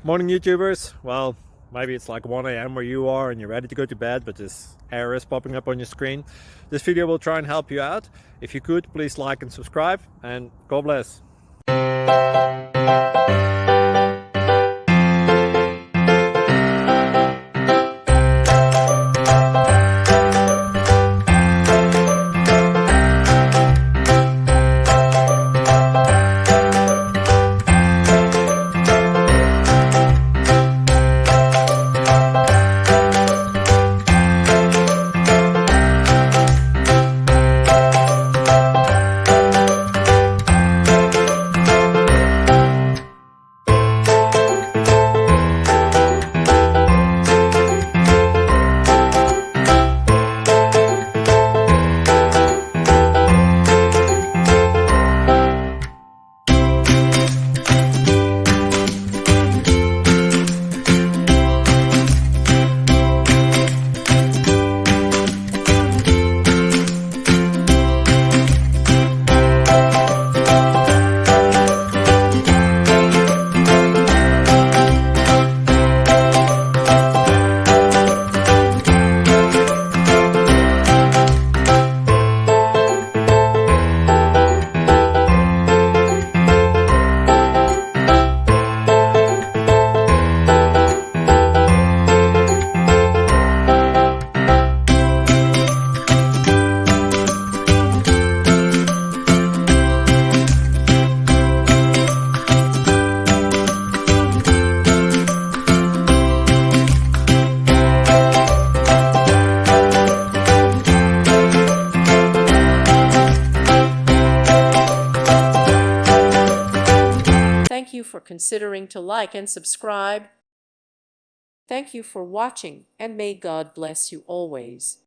Morning YouTubers. Well, maybe it's like 1 a.m. where you are and you're ready to go to bed, but this error is popping up on your screen. This video will try and help you out. If you could, please like and subscribe, and God bless. Thank you for considering to like and subscribe. Thank you for watching, and may God bless you always.